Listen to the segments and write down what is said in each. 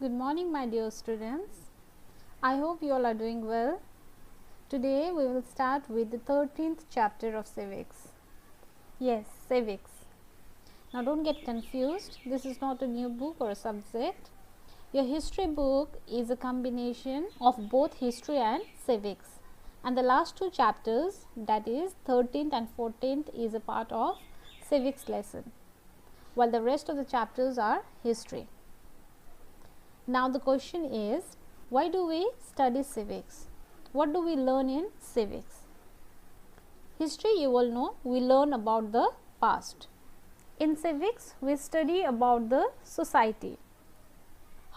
Good morning, my dear students. I hope you all are doing well. Today we will start with the 13th chapter of civics. Yes, civics. Now don't get confused. This is not a new book or a subject. Your history book is a combination of both history and civics. And the last two chapters, that is 13th and 14th, is a part of civics lesson, while the rest of the chapters are history. Now the question is, why do we study civics? What do we learn in civics? History, you all know, we learn about the past. In civics, we study about the society,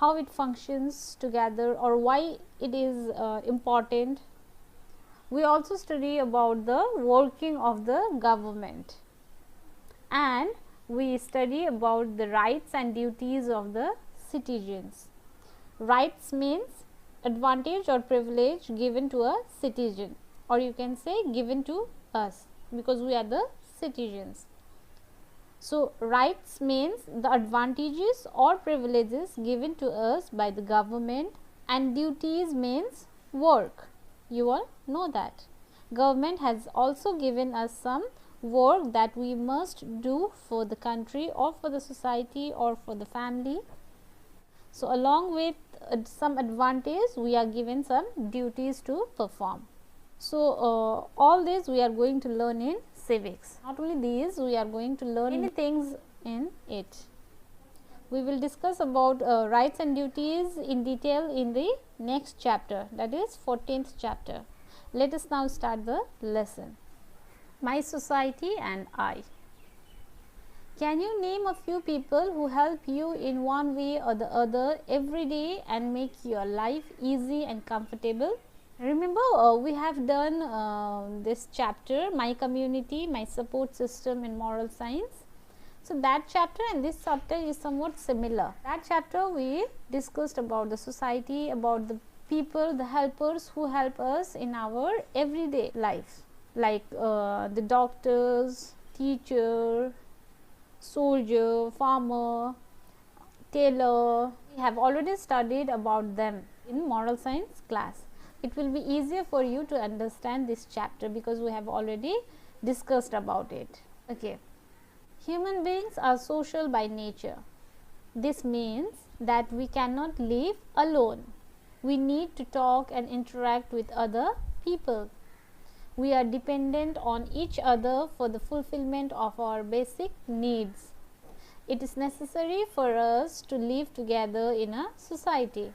how it functions together or why it is important. We also study about the working of the government, and we study about the rights and duties of the citizens. Rights means advantage or privilege given to a citizen, or you can say given to us, because we are the citizens. So, rights means the advantages or privileges given to us by the government, and duties means work. You all know that. Government has also given us some work that we must do for the country or for the society or for the family. So, along with some advantage, we are given some duties to perform. So, all this we are going to learn in civics. Not only these, we are going to learn many things in it. We will discuss about rights and duties in detail in the next chapter, that is 14th chapter. Let us now start the lesson. My society and I. Can you name a few people who help you in one way or the other every day and make your life easy and comfortable? Remember, we have done this chapter, my community, my support system in moral science. So, that chapter and this chapter is somewhat similar. That chapter we discussed about the society, about the people, the helpers who help us in our everyday life, like the doctors, teacher, soldier, farmer, tailor. We have already studied about them in moral science class. It will be easier for you to understand this chapter because we have already discussed about it. Okay. Human beings are social by nature. This means that we cannot live alone. We need to talk and interact with other people. We are dependent on each other for the fulfillment of our basic needs. It is necessary for us to live together in a society.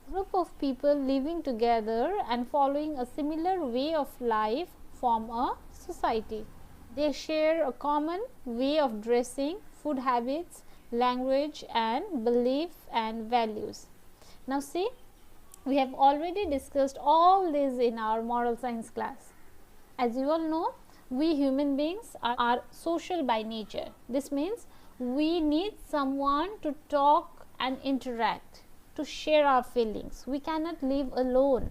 A group of people living together and following a similar way of life form a society. They share a common way of dressing, food habits, language, and belief and values. Now see, we have already discussed all this in our moral science class. As you all know, we human beings are social by nature. This means we need someone to talk and interact, to share our feelings. We cannot live alone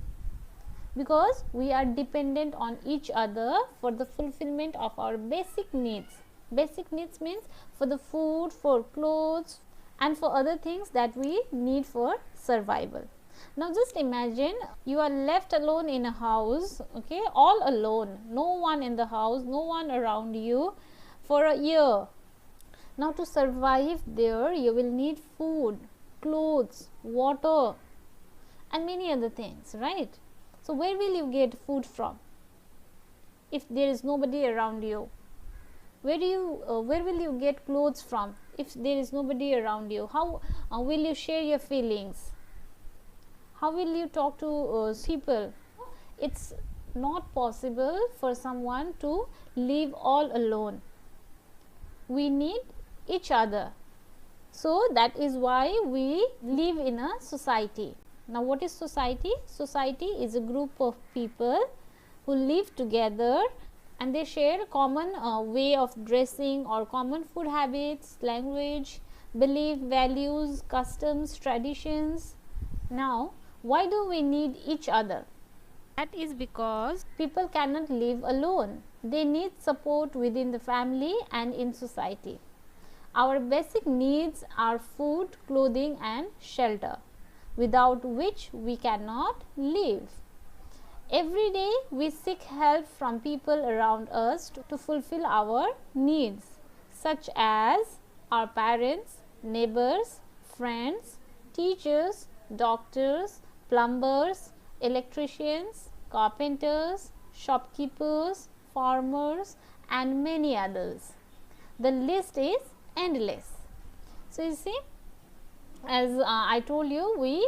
because we are dependent on each other for the fulfillment of our basic needs. Basic needs means for the food, for clothes, and for other things that we need for survival. Now just imagine you are left alone in a house, okay, all alone, no one in the house, no one around you for a year. Now to survive there, you will need food, clothes, water, and many other things, right? So where will you get food from if there is nobody around you? Where will you get clothes from if there is nobody around you? How will you share your feelings? How will you talk to people? It's not possible for someone to live all alone. We need each other. So that is why we live in a society. Now what is society? Society is a group of people who live together and they share a common way of dressing or common food habits, language, belief, values, customs, traditions. Now why do we need each other? That is because people cannot live alone. They need support within the family and in society. Our basic needs are food, clothing, and shelter. without which we cannot live. Every day we seek help from people around us to fulfill our needs, such as our parents, neighbors, friends, teachers, doctors, plumbers, electricians, carpenters, shopkeepers, farmers, and many others. The list is endless. So, you see, as I told you, we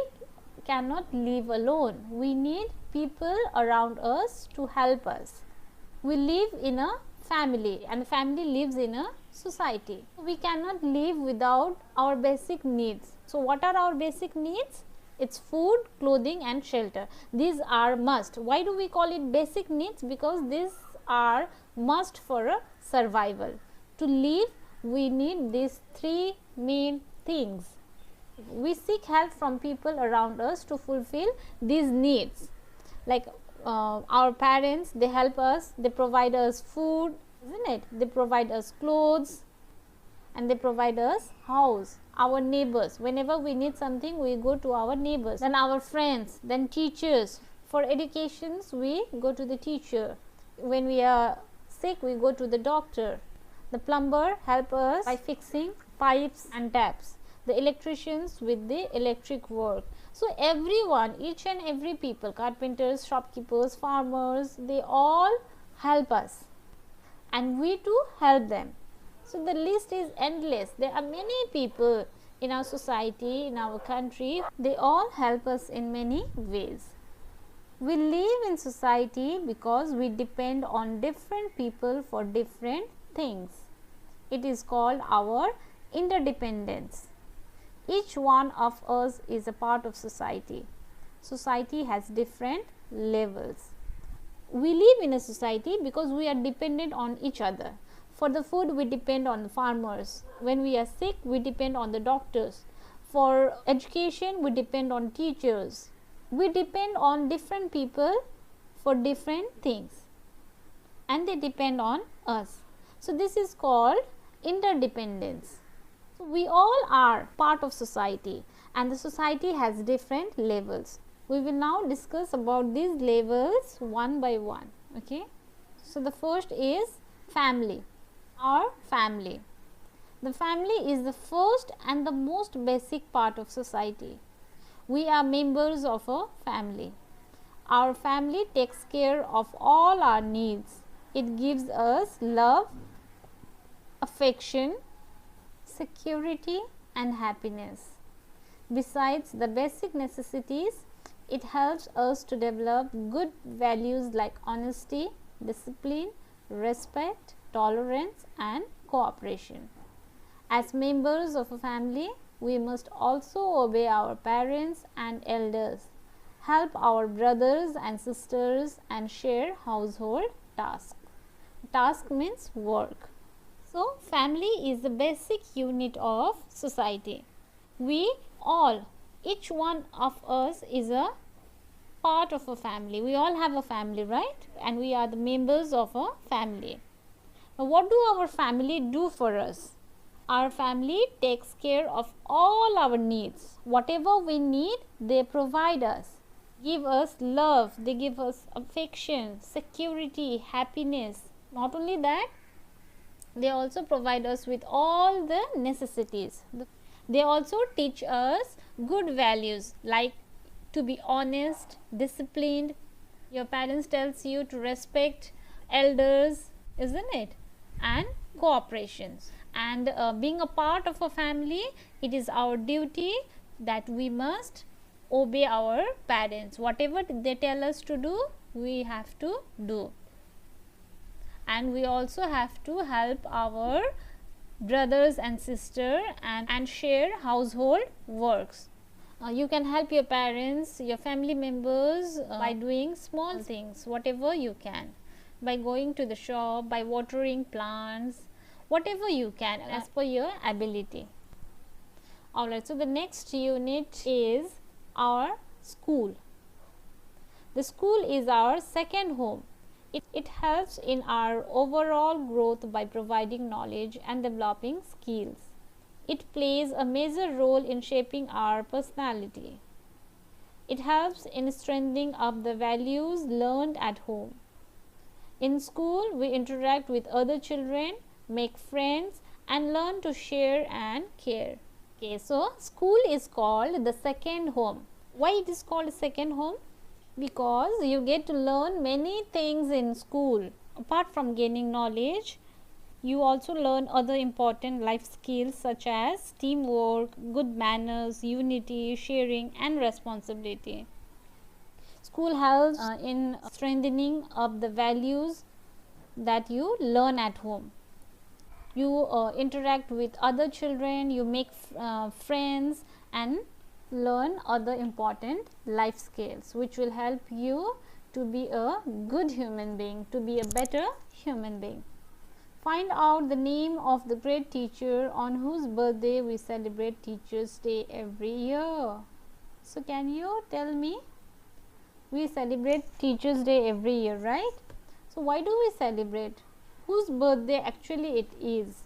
cannot live alone. We need people around us to help us. We live in a family, and the family lives in a society. We cannot live without our basic needs. So, what are our basic needs? It's food, clothing, and shelter. These are must. Why do we call it basic needs? Because these are must for a survival. To live, we need these three main things. We seek help from people around us to fulfill these needs, like our parents, they help us, they provide us food, isn't it? They provide us clothes, and they provide us house. Our neighbors, whenever we need something, we go to our neighbors. Then our friends, then teachers. For educations, we go to the teacher. When we are sick, we go to the doctor. The plumber help us by fixing pipes and taps. The electricians with the electric work. So, everyone, each and every people, carpenters, shopkeepers, farmers, they all help us, and we too help them. So, the list is endless. There are many people in our society, in our country, they all help us in many ways. We live in society because we depend on different people for different things. It is called our interdependence. Each one of us is a part of society. Society has different levels. We live in a society because we are dependent on each other. For the food, we depend on the farmers. When we are sick, we depend on the doctors. For education, we depend on teachers. We depend on different people for different things, and they depend on us. So, this is called interdependence. So, we all are part of society, and the society has different levels. We will now discuss about these levels one by one. Okay. So, the first is family. Our family. The family is the first and the most basic part of society. We are members of a family. Our family takes care of all our needs. It gives us love, affection, security, and happiness. Besides the basic necessities, it helps us to develop good values like honesty, discipline, respect, tolerance, and cooperation. As members of a family, we must also obey our parents and elders, help our brothers and sisters, and share household tasks. Task means work. So, family is the basic unit of society. We all, each one of us is a part of a family. We all have a family, right? And we are the members of a family. Now, what do our family do for us? Our family takes care of all our needs. Whatever we need, they provide us. Give us love, they give us affection, security, happiness. Not only that, they also provide us with all the necessities. They also teach us good values like to be honest, disciplined. Your parents tells you to respect elders, isn't it? And cooperation. And being a part of a family, it is our duty that we must obey our parents. Whatever they tell us to do, we have to do. And we also have to help our brothers and sisters and share household works. You can help your parents, your family members by doing small things, whatever you can, by going to the shop, by watering plants, whatever you can as per your ability. Alright, so the next unit is our school. The school is our second home. It helps in our overall growth by providing knowledge and developing skills. It plays a major role in shaping our personality. It helps in strengthening up the values learned at home. In school, we interact with other children, make friends, and learn to share and care. Okay, so school is called the second home. Why it is called second home? Because you get to learn many things in school. Apart from gaining knowledge, you also learn other important life skills such as teamwork, good manners, unity, sharing, and responsibility. School helps in strengthening up the values that you learn at home. You interact with other children, you make friends, and learn other important life skills which will help you to be a good human being, to be a better human being. Find out the name of the great teacher on whose birthday we celebrate Teachers' Day every year. So, can you tell me? We celebrate Teachers' Day every year, right? So, why do we celebrate? Whose birthday actually it is?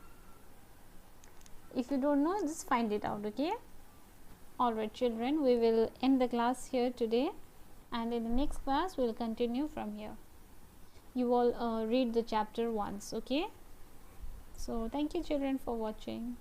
If you don't know, just find it out, okay? Alright children, we will end the class here today, and in the next class we will continue from here. You all read the chapter once, okay? So thank you children for watching.